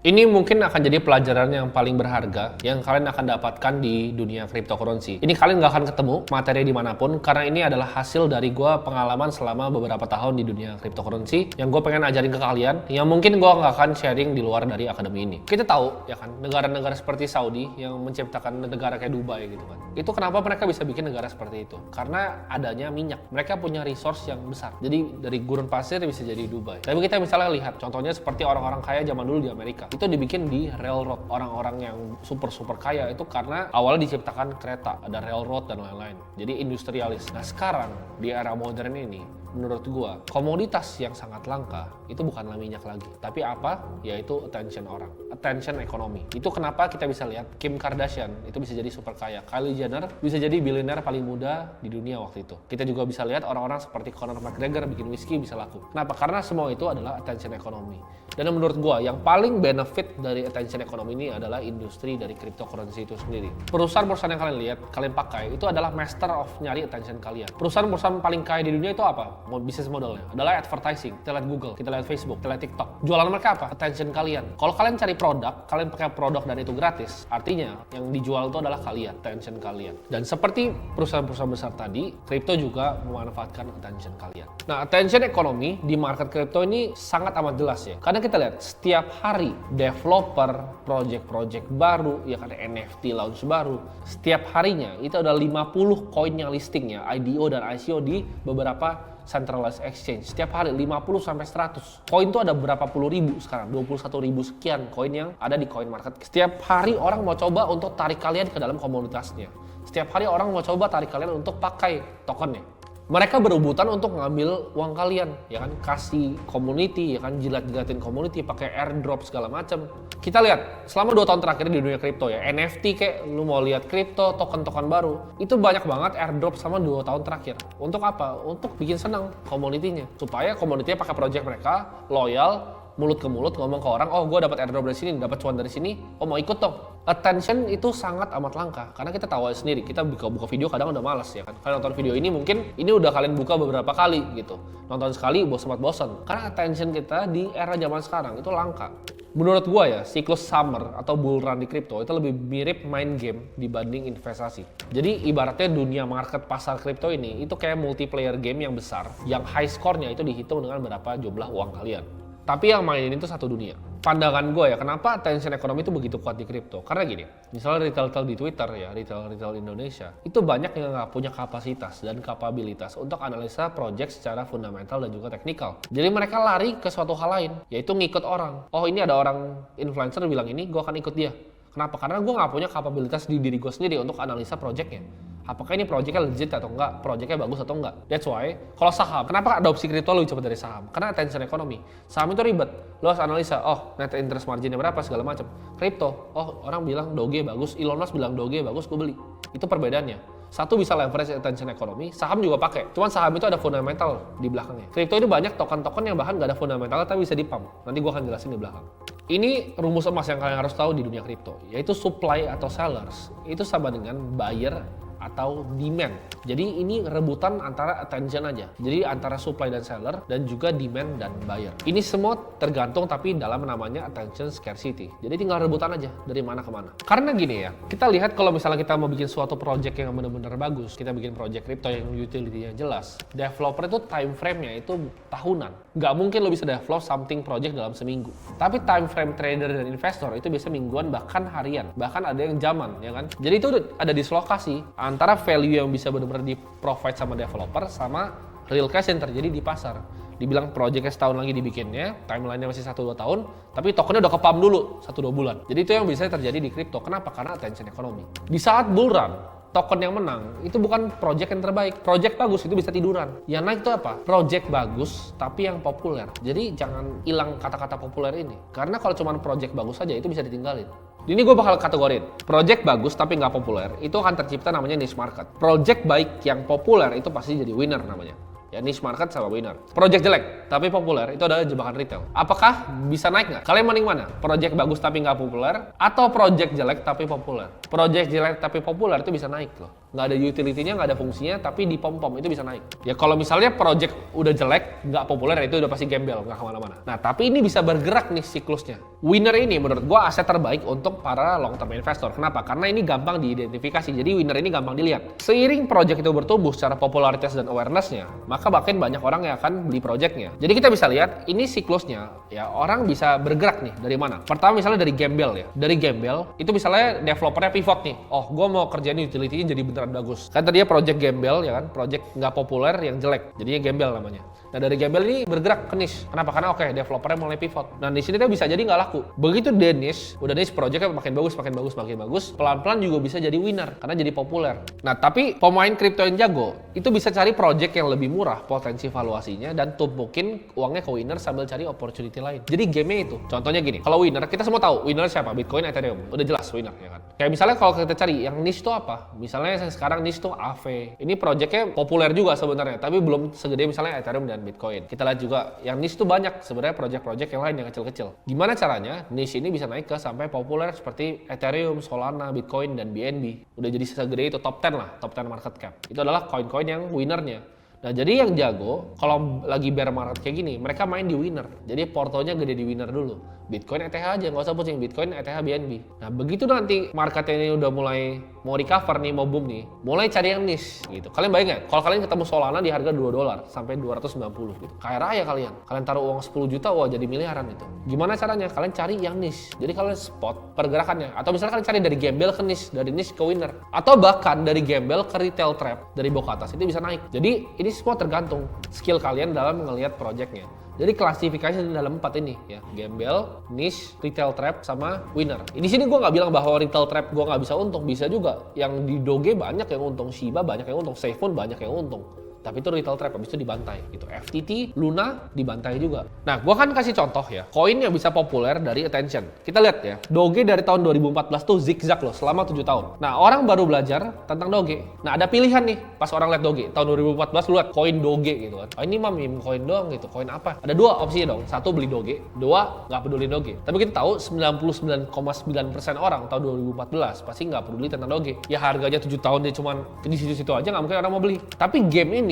Ini mungkin akan jadi pelajaran yang paling berharga yang kalian akan dapatkan di dunia cryptocurrency. Ini kalian nggak akan ketemu materi dimanapun karena ini adalah hasil dari gue pengalaman selama beberapa tahun di dunia cryptocurrency yang gue pengen ajarin ke kalian yang mungkin gue nggak akan sharing di luar dari akademi ini. Kita tahu ya kan, negara-negara seperti Saudi yang menciptakan negara kayak Dubai gitu kan. Itu kenapa mereka bisa bikin negara seperti itu? Karena adanya minyak. Mereka punya resource yang besar. Jadi dari gurun pasir bisa jadi Dubai. Tapi kita misalnya lihat contohnya seperti orang-orang kaya zaman dulu di Amerika. Itu dibikin di railroad. Orang-orang yang super kaya itu karena awalnya diciptakan kereta, ada railroad dan lain-lain. Jadi industrialis. Nah sekarang di era modern ini, menurut gua komoditas yang sangat langka itu bukanlah minyak lagi, tapi apa? Yaitu attention orang, attention ekonomi. Itu kenapa kita bisa lihat Kim Kardashian itu bisa jadi super kaya, Kylie Jenner bisa jadi billionaire paling muda di dunia waktu itu. Kita juga bisa lihat orang-orang seperti Conor McGregor bikin whisky bisa laku. Kenapa? Karena semua itu adalah attention ekonomi. Dan menurut gua yang paling benefit dari attention ekonomi ini adalah industri dari cryptocurrency itu sendiri. Perusahaan-perusahaan yang kalian lihat, kalian pakai itu adalah master of nyari attention kalian. Perusahaan-perusahaan paling kaya di dunia itu apa? Bisnis modelnya adalah advertising. Kita lihat Google, kita lihat Facebook, kita lihat TikTok. Jualan mereka apa? Attention kalian. Kalau kalian cari produk, kalian pakai produk dan itu gratis, artinya yang dijual itu adalah kalian, attention kalian. Dan seperti perusahaan-perusahaan besar tadi, kripto juga memanfaatkan attention kalian. Nah, attention ekonomi di market kripto ini sangat amat jelas ya. Karena kita lihat setiap hari developer, project-project baru, ya kan NFT launch baru, setiap harinya itu ada 50 koin yang listingnya, IDO dan ICO di beberapa centralized exchange. Setiap hari 50 sampai 100. Koin tuh ada berapa puluh ribu sekarang, 21 ribu sekian koin yang ada di coin market. Setiap hari orang mau coba untuk tarik kalian ke dalam komunitasnya. Setiap hari orang mau coba tarik kalian untuk pakai tokennya. Mereka berebutan untuk ngambil uang kalian, ya kan, kasih community, ya kan, jilat-jilatin community, pakai airdrop segala macam. Kita lihat selama 2 tahun terakhir di dunia kripto ya, NFT kayak lu mau lihat kripto, token-token baru, itu banyak banget airdrop sama 2 tahun terakhir. Untuk apa? Untuk bikin senang community-nya, supaya community-nya pakai project mereka, loyal, mulut ke mulut ngomong ke orang, oh gue dapat airdrop dari sini, dapat cuan dari sini, oh mau ikut dong. Attention itu sangat amat langka, karena kita tahu sendiri, kita buka video kadang udah malas ya kan. Kalian nonton video ini mungkin ini udah kalian buka beberapa kali gitu, nonton sekali bosan, karena attention kita di era zaman sekarang itu langka. Menurut gua ya, siklus summer atau bull run di kripto itu lebih mirip main game dibanding investasi. Jadi ibaratnya dunia market pasar kripto ini itu kayak multiplayer game yang besar, yang high score-nya itu dihitung dengan berapa jumlah uang kalian. Tapi yang mainin itu satu dunia. Pandangan gue ya, kenapa attention ekonomi itu begitu kuat di kripto? Karena gini, misalnya retail di Twitter ya, retail Indonesia, itu banyak yang nggak punya kapasitas dan kapabilitas untuk analisa project secara fundamental dan juga teknikal. Jadi mereka lari ke suatu hal lain, yaitu ngikut orang. Oh ini ada orang influencer bilang ini, gue akan ikut dia. Kenapa? Karena gue nggak punya kapabilitas di diri gue sendiri untuk analisa projectnya. Apakah ini projectnya legit atau enggak, projectnya bagus atau enggak. That's why, kalau saham, kenapa adopsi kripto lebih cepat dari saham? Karena attention ekonomi. Saham itu ribet, lo harus analisa, oh net interest marginnya berapa, segala macam. Kripto, oh orang bilang Doge bagus, Elon Musk bilang Doge bagus, gue beli. Itu perbedaannya. Satu bisa leverage attention ekonomi, saham juga pakai. Cuman saham itu ada fundamental di belakangnya. Kripto ini banyak token-token yang bahkan nggak ada fundamental tapi bisa dipump. Nanti gue akan jelasin di belakang. Ini rumus emas yang kalian harus tahu di dunia kripto, yaitu supply atau sellers itu sama dengan buyer atau demand. Jadi ini rebutan antara attention aja. Jadi antara supply dan seller dan juga demand dan buyer. Ini semua tergantung tapi dalam namanya attention scarcity. Jadi tinggal rebutan aja dari mana ke mana. Karena gini ya, kita lihat kalau misalnya kita mau bikin suatu project yang benar-benar bagus, kita bikin project crypto yang utility-nya jelas, developer itu time frame-nya itu tahunan. Nggak mungkin lo bisa develop something project dalam seminggu. Tapi time frame trader dan investor itu bisa mingguan bahkan harian. Bahkan ada yang zaman, ya kan? Jadi itu ada dislokasi antara value yang bisa benar-benar di-provide sama developer sama real cash yang terjadi di pasar. Dibilang projectnya setahun lagi dibikinnya, timeline-nya masih 1-2 tahun, tapi tokennya udah ke-pump dulu 1-2 bulan. Jadi itu yang bisa terjadi di kripto. Kenapa? Karena attention ekonomi. Di saat bull run, token yang menang itu bukan project yang terbaik. Project bagus itu bisa tiduran. Yang naik itu apa? Project bagus tapi yang populer. Jadi jangan hilang kata-kata populer ini. Karena kalau cuma project bagus saja itu bisa ditinggalin. Ini gue bakal kategorin. Project bagus tapi nggak populer itu akan tercipta namanya niche market. Project baik yang populer itu pasti jadi winner namanya. Ya niche market sama winner. Project jelek tapi populer itu adalah jebakan retail. Apakah bisa naik nggak? Kalian mending mana? Project bagus tapi nggak populer atau project jelek tapi populer? Project jelek tapi populer itu bisa naik loh. nggak ada utility-nya, nggak ada fungsinya, tapi di pom-pom itu bisa naik. Ya kalau misalnya project udah jelek, nggak populer, itu udah pasti gembel, nggak kemana-mana. Nah tapi ini bisa bergerak nih siklusnya. Winner ini menurut gua aset terbaik untuk para long term investor. Kenapa? Karena ini gampang diidentifikasi, jadi winner ini gampang dilihat. Seiring project itu bertumbuh secara popularitas dan awareness-nya, maka makin banyak orang yang akan beli projectnya. Jadi kita bisa lihat ini siklusnya, ya orang bisa bergerak nih dari mana. Pertama misalnya dari gembel ya. Dari gembel itu misalnya developernya pivot nih. Oh, gue mau kerjain utility-nya jadi beneran bagus. Kan tadinya project gembel ya kan, project nggak populer yang jelek. Jadinya gembel namanya. Nah dari gembel ini bergerak ke niche. Kenapa? Karena oke, developernya mulai pivot. Nah di sini tuh bisa jadi nggak laku. Begitu dia niche, udah niche projectnya makin bagus, pelan-pelan juga bisa jadi winner karena jadi populer. Nah tapi pemain kripto yang jago itu bisa cari project yang lebih murah potensi valuasinya dan tumpukin uangnya ke winner sambil cari opportunity lain. Jadi game-nya itu. Contohnya gini, kalau winner kita semua tahu winner siapa? Bitcoin, Ethereum. Udah jelas winner ya kan. Kayak misalnya kalau kita cari yang niche itu apa? Misalnya yang sekarang niche itu AV. Ini projectnya populer juga sebenarnya, tapi belum segede misalnya Ethereum dan Bitcoin. Kita lihat juga yang niche itu banyak sebenarnya project-project yang lain yang kecil-kecil. Gimana caranya niche ini bisa naik ke sampai populer seperti Ethereum, Solana, Bitcoin, dan BNB. Udah jadi segede itu top 10 lah, top 10 market cap. Itu adalah koin-koin yang winnernya. Nah jadi yang jago, kalau lagi bear market kayak gini, mereka main di winner. Jadi portonya gede di winner dulu. Bitcoin, ETH aja, nggak usah pusing. Bitcoin, ETH, BNB. Nah begitu nanti marketnya ini udah mulai mau recover nih, mau boom nih, mulai cari yang niche gitu. Kalian bayangin nggak? Kalau kalian ketemu Solana di harga $2 sampai 290 gitu. Kaya raya kalian. Kalian taruh uang 10 juta, wah jadi miliaran itu. Gimana caranya? Kalian cari yang niche. Jadi kalian spot pergerakannya. Atau misalnya kalian cari dari gembel ke niche, dari niche ke winner. Atau bahkan dari gembel ke retail trap, dari bawah ke atas itu bisa naik. Jadi ini semua tergantung skill kalian dalam melihat projectnya. Jadi klasifikasi dalam 4 ini ya, gembel, niche, retail trap, sama winner. Di sini gue nggak bilang bahwa retail trap gue nggak bisa untung, bisa juga. Yang di Doge banyak yang untung, Shiba banyak yang untung, SafeMoon banyak yang untung. Tapi itu retail trap, habis itu dibantai gitu. FTT, Luna dibantai juga. Nah, gua kan kasih contoh ya, koin yang bisa populer dari attention. Kita lihat ya, Doge dari tahun 2014 tuh zigzag loh selama 7 tahun. Nah, orang baru belajar tentang Doge. Nah, ada pilihan nih pas orang lihat Doge. Tahun 2014 lu lihat koin Doge gitu kan. Oh, ini mah meme koin doang gitu. Koin apa? Ada 2 opsinya dong. 1 beli Doge, 2 nggak peduli Doge. Tapi kita tahu 99,9% orang tahun 2014 pasti nggak peduli tentang Doge. Ya harganya 7 tahun dia cuman di situ-situ aja, nggak mungkin orang mau beli. Tapi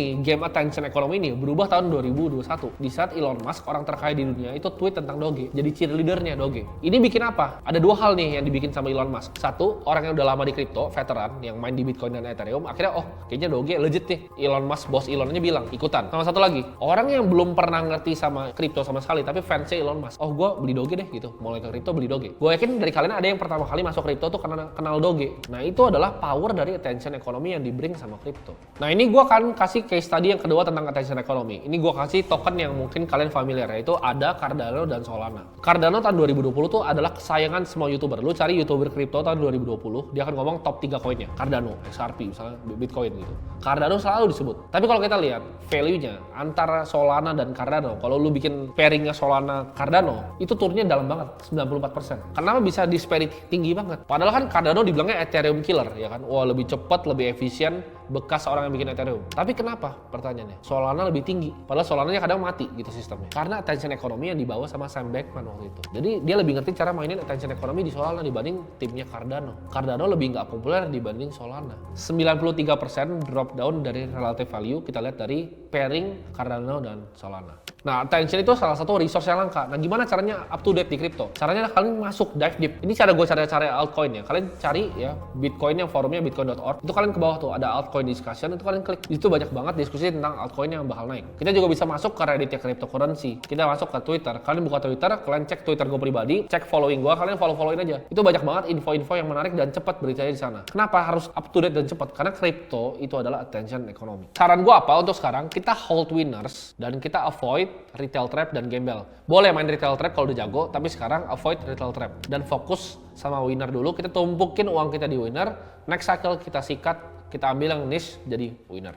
game attention economy ini berubah tahun 2021 di saat Elon Musk, orang terkaya di dunia, itu tweet tentang Doge, jadi cheerleadernya Doge. Ini bikin apa? Ada 2 hal nih yang dibikin sama Elon Musk. 1, orang yang udah lama di kripto, veteran yang main di Bitcoin dan Ethereum, akhirnya kayaknya Doge legit nih. Elon Musk, bos Elonnya bilang ikutan. Sama 1 lagi, orang yang belum pernah ngerti sama kripto sama sekali tapi fansnya Elon Musk, gue beli Doge deh gitu, mulai ke kripto beli Doge. Gue yakin dari kalian ada yang pertama kali masuk kripto tuh karena kenal Doge. Nah itu adalah power dari attention economy yang dibring sama kripto. Nah ini gue akan kasih case study yang kedua tentang attention economy. Ini gue kasih token yang mungkin kalian familiar, yaitu ada Cardano dan Solana. Cardano tahun 2020 tuh adalah kesayangan semua YouTuber. Lu cari YouTuber kripto tahun 2020, dia akan ngomong top 3 koinnya. Cardano, XRP, misalnya Bitcoin gitu. Cardano selalu disebut. Tapi kalau kita lihat value-nya antara Solana dan Cardano, kalau lu bikin pairing-nya Solana Cardano, itu turunnya dalam banget, 94%. Kenapa bisa disparity tinggi banget? Padahal kan Cardano dibilangnya Ethereum killer, ya kan? Wah, lebih cepat, lebih efisien, bekas orang yang bikin Ethereum. Tapi kenapa? Pertanyaannya, Solana lebih tinggi. Padahal Solananya kadang mati gitu sistemnya. Karena attention economy yang dibawa sama Sam Bankman waktu itu. Jadi dia lebih ngerti cara mainin attention economy di Solana dibanding timnya Cardano. Cardano lebih nggak populer dibanding Solana. 93% drop down dari relative value kita lihat dari pairing Cardano dan Solana. Nah, attention itu salah satu resource yang langka. Nah, gimana caranya up to date di crypto? Caranya kalian masuk dive deep. Ini cara gue cari altcoin ya. Kalian cari ya Bitcoin yang forumnya bitcoin.org. Itu kalian ke bawah tuh ada altcoin discussion, itu kalian klik. Itu banyak banget diskusi tentang altcoin yang bakal naik. Kita juga bisa masuk ke Reddit ya cryptocurrency. Kita masuk ke Twitter. Kalian buka Twitter, kalian cek Twitter gue pribadi, cek following gue, kalian follow-followin aja. Itu banyak banget info-info yang menarik dan cepat beritanya di sana. Kenapa harus up to date dan cepat? Karena crypto itu adalah attention economy. Saran gue apa untuk sekarang? Kita hold winners dan kita avoid retail trap dan gembel. Boleh main retail trap kalau udah jago, tapi sekarang avoid retail trap dan fokus sama winner dulu. Kita tumpukin uang kita di winner, next cycle kita sikat, kita ambil yang niche jadi winner.